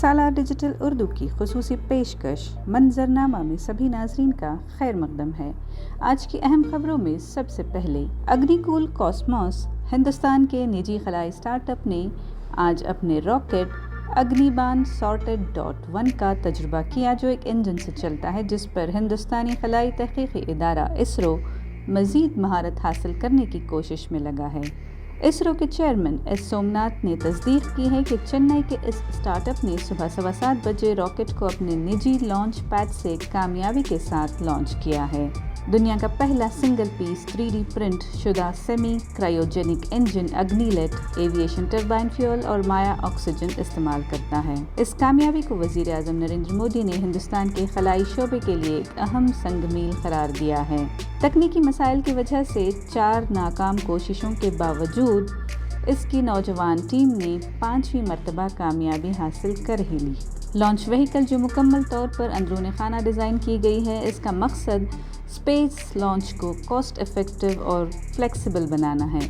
साला डिजिटल उर्दू की खुसूसी पेशकश मंजरनामा में सभी नाजरीन का खैर मकदम है। आज की अहम खबरों में सबसे पहले अग्निकूल कॉस्मोस हिंदुस्तान के निजी खलाई स्टार्टअप ने आज अपने रॉकेट अग्निबान सॉर्टेड.1 का तजुर्बा किया, जो एक इंजन से चलता है जिस पर हिंदुस्तानी खलाई तहकीकी इदारा इसरो मज़ीद महारत हासिल करने की कोशिश में लगा है। इसरो के चेयरमैन एस सोमनाथ ने तस्दीक की है कि चेन्नई के इस स्टार्टअप ने सुबह 7:15 बजे रॉकेट को अपने निजी लॉन्च पैड से कामयाबी के साथ लॉन्च किया है। दुनिया का पहला सिंगल पीस 3D प्रिंट शुदा semi cryogenic engine Agnilet aviation turbine fuel और माया ऑक्सीजन इस्तेमाल करता है। इस कामयाबी को वज़ीर आज़म नरेंद्र मोदी ने हिंदुस्तान के खलाई शोबे के लिए एक अहम संगमील करार दिया है। तकनीकी मसाइल की वजह से 4 नाकाम कोशिशों के बावजूद इसकी नौजवान टीम ने 5वीं मरतबा कामयाबी हासिल कर ही ली। लॉन्च व्हीकल जो मुकम्मल तौर पर अंदरूनी खाना डिज़ाइन की गई है, इसका मकसद स्पेस लॉन्च को कॉस्ट इफ़ेक्टिव और फ्लेक्सिबल बनाना है।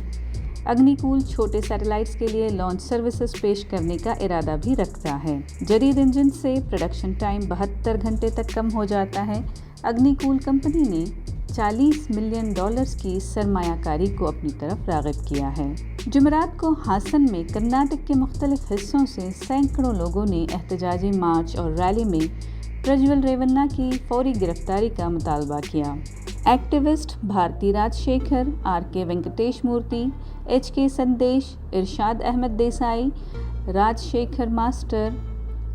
अग्निकूल छोटे सैटेलाइट्स के लिए लॉन्च सर्विसेज पेश करने का इरादा भी रखता है। जदीद इंजन से प्रोडक्शन टाइम 72 घंटे तक कम हो जाता है। अग्निकूल कंपनी ने $40 मिलियन की सरमायाकारी को अपनी तरफ राग़िब किया है। जुमेरात को हासन में कर्नाटक के मुख्तलिफ हिस्सों से सैकड़ों लोगों ने एहतजाजी मार्च और रैली में प्रज्वल रेवन्ना की फौरी गिरफ्तारी का मुतालबा किया। एक्टिविस्ट भारती राजशेखर, RK वेंकटेश मूर्ति, HK संदेश, इरशाद अहमद देसाई, राजशेखर मास्टर,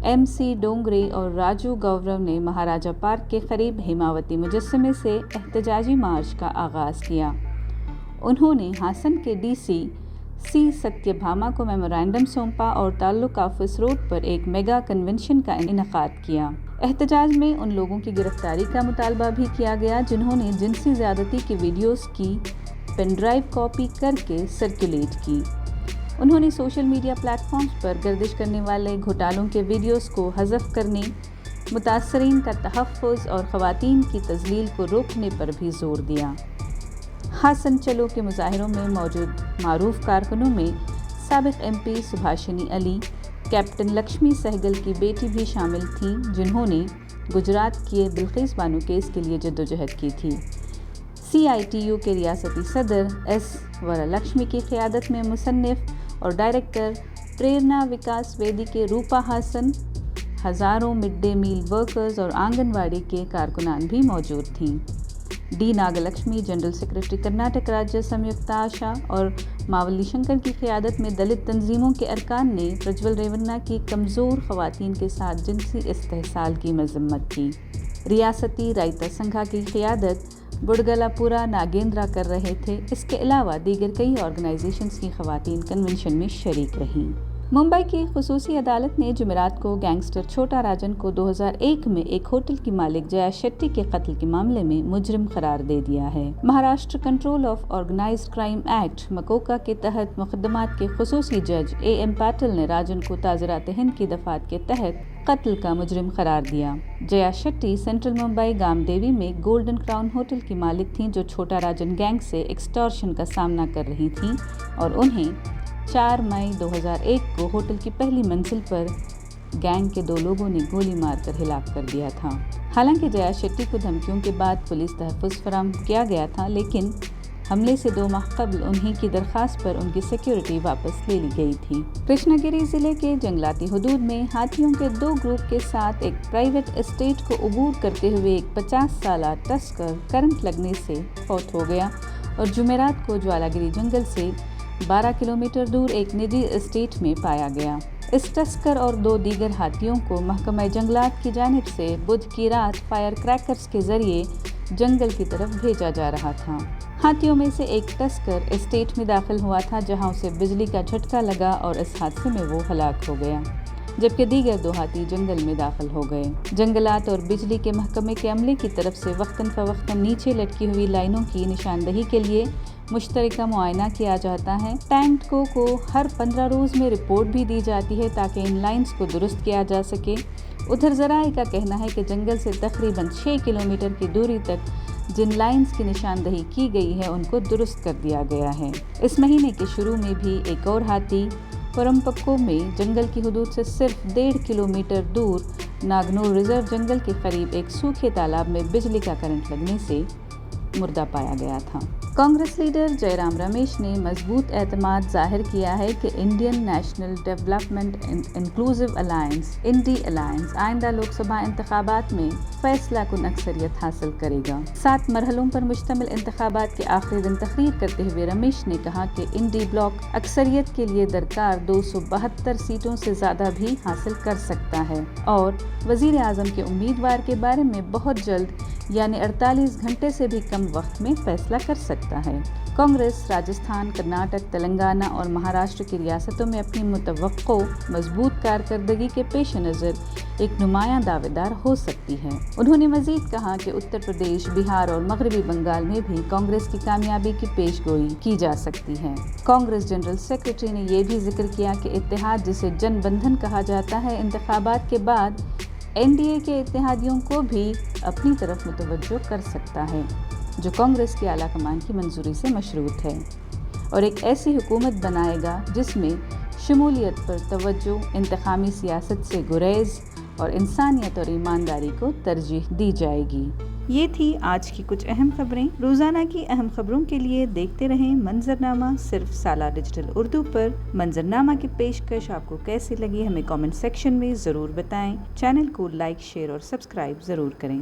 MC डोंगरे और राजू गौरव ने महाराजा पार्क के करीब हेमावती मुजस्समे से एहतजाजी मार्च का आगाज़ किया। उन्होंने हासन के DC C सत्यभामा को मेमोरेंडम सौंपा और ताल्लुक ऑफिस रोड पर एक मेगा कन्वेंशन का इनेकाद किया। एहतजाज में उन लोगों की गिरफ्तारी का मुतालबा भी किया गया जिन्होंने जिनसी ज़्यादती की वीडियोस की पेन ड्राइव कॉपी करके सर्कुलेट की। उन्होंने सोशल मीडिया प्लेटफॉर्म्स पर गर्दिश करने वाले घोटालों के वीडियोस को हज़फ करने, मुतासरीन का तहफ़्फ़ुज़ और ख़वातीन की तज़लील को रोकने पर भी ज़ोर दिया। हासन चलो के मुजाहिरों में मौजूद मारूफ कारकुनों में साबिक़ MP सुभाषिनी अली, कैप्टन लक्ष्मी सहगल की बेटी भी शामिल थीं, जिन्होंने गुजरात के बिल्किस बानो केस के लिए जद्दोजहद की थी। CITU के रियासती सदर S वरलक्ष्मी की क़ियादत में मुसन्निफ़ और डायरेक्टर प्रेरणा विकास वेदी के रूपा हासन, हज़ारों मिड डे मील वर्कर्स और आंगनवाड़ी के कारकुनान भी मौजूद थीं। D Nagalakshmi, general secretary Karnataka राज्य संयुक्त आशा और मावली शंकर की क़ियादत में दलित तंजीमों के अरकान ने प्रज्वल रेवन्ना की कमज़ोर ख़वातीन के साथ जिनसी इस्तेहसाल की मज़म्मत की। रियासती रायता संघा की क़ियादत बुडगलापुरा नागेंद्रा कर रहे थे। इसके अलावा दीगर कई ऑर्गेनाइजेशंस की ख़वातीन कन्वेंशन में शरीक रहीं। मुंबई की खुसूसी अदालत ने जुमेरात को गैंगस्टर छोटा राजन को 2001 में एक होटल की मालिक जया शेट्टी के कत्ल के मामले में मुजरिम करार दे दिया है। Maharashtra Control of Organised Crime Act MCOCA के तहत मुकदमात के खुसूसी जज AM पाटिल ने राजन को ताज़रात हिंद की दफात के तहत कत्ल का मुजरिम करार दिया। जया शेट्टी सेंट्रल मुंबई गामदेवी में गोल्डन क्राउन होटल की मालिक थीं, जो छोटा राजन गैंग से एक्सटॉर्शन का सामना कर रही थीं और उन्हें 4 मई 2001 को होटल की पहली मंजिल पर गैंग के 2 लोगों ने गोली मारकर हिलाक कर दिया था। हालांकि जया शेट्टी को धमकियों के बाद पुलिस तहफ़्फ़ुज़ फराहम किया गया था, लेकिन हमले से 2 माह कबल उन्हीं की दरख्वास्त पर उनकी सिक्योरिटी वापस ले ली गई थी। कृष्णगिरी ज़िले के जंगलाती हुदूद में हाथियों के 2 ग्रुप के साथ एक प्राइवेट एस्टेट को अबूर करते हुए एक 50 साला तस्कर करंट लगने से फौत हो गया और जुमेरात को ज्वालागिरी जंगल से 12 किलोमीटर दूर एक निजी एस्टेट में पाया गया। इस तस्कर और 2 दीगर हाथियों को महकमा जंगलात की जानिब से बुध की रात फायर क्रैकर्स के ज़रिए जंगल की तरफ भेजा जा रहा था। हाथियों में से एक तस्कर एस्टेट में दाखिल हुआ था, जहां उसे बिजली का झटका लगा और इस हादसे में वो हलाक हो गया, जबकि दीगर 2 हाथी जंगल में दाखिल हो गए। जंगलात और बिजली के महकमे के अमले की तरफ से वक्तन फ़वक्तन नीचे लटकी हुई लाइनों की निशानदही के लिए मुश्तरका मुआयना किया जाता है। टैंको को हर 15 रोज़ में रिपोर्ट भी दी जाती है ताकि इन लाइन्स को दुरुस्त किया जा सके। उधर ज़राए का कहना है कि जंगल से तकरीबन 6 किलोमीटर की दूरी तक जिन लाइन्स की निशानदही की गई है उनको दुरुस्त कर दिया गया है। इस महीने के शुरू में भी एक और हाथी परम्पक्को में जंगल की हदूद से सिर्फ 1.5 किलोमीटर दूर नागनूर रिजर्व जंगल के करीब एक सूखे तालाब में बिजली का करंट लगने से मुर्दा पाया गया था। कांग्रेस लीडर जयराम रमेश ने मजबूत एतमाद जाहिर किया है कि Indian national development inclusive alliance INDI alliance आइंदा लोकसभा इंतखाबात में फैसला कुन अक्सरियत हासिल करेगा। 7 मरहलों पर मुश्तमिल इंतखाबात के आखिरी दिन तकरीर करते हुए रमेश ने कहा कि इंडी ब्लॉक अक्सरियत के लिए दरकार 272 सीटों से ज़्यादा भी हासिल कर सकता है और वज़ीर आज़म के उम्मीदवार के बारे में बहुत जल्द यानी 48 घंटे से भी कम वक्त में फैसला कर सकता है। कांग्रेस राजस्थान, कर्नाटक, तेलंगाना और महाराष्ट्र की रियासतों में अपनी मुतवक्को मजबूत कारकर्दगी के पेश नज़र एक नुमायां दावेदार हो सकती है। उन्होंने मजीद कहा कि उत्तर प्रदेश, बिहार और मगरबी बंगाल में भी कांग्रेस की कामयाबी की पेशगोई की जा सकती है। कांग्रेस जनरल सेक्रेटरी ने यह भी जिक्र किया कि इत्तेहाद, जिसे जनबंधन कहा जाता है, इंतखाबात के बाद एनडीए के इत्तेहादियों को भी अपनी तरफ मुतवज्जो कर सकता है, जो कांग्रेस की आला कमान की मंजूरी से मशरूत है, और एक ऐसी हुकूमत बनाएगा जिसमें शमूलियत पर तवज्जो, इंतखामी सियासत से गुरेज और इंसानियत और ईमानदारी को तरजीह दी जाएगी। ये थी आज की कुछ अहम खबरें। रोज़ाना की अहम खबरों के लिए देखते रहें मंजरनामा सिर्फ साला डिजिटल उर्दू पर। मंजरनामा की पेशकश आपको कैसी लगी हमें कमेंट सेक्शन में ज़रूर बताएं। चैनल को लाइक, शेयर और सब्सक्राइब ज़रूर करें।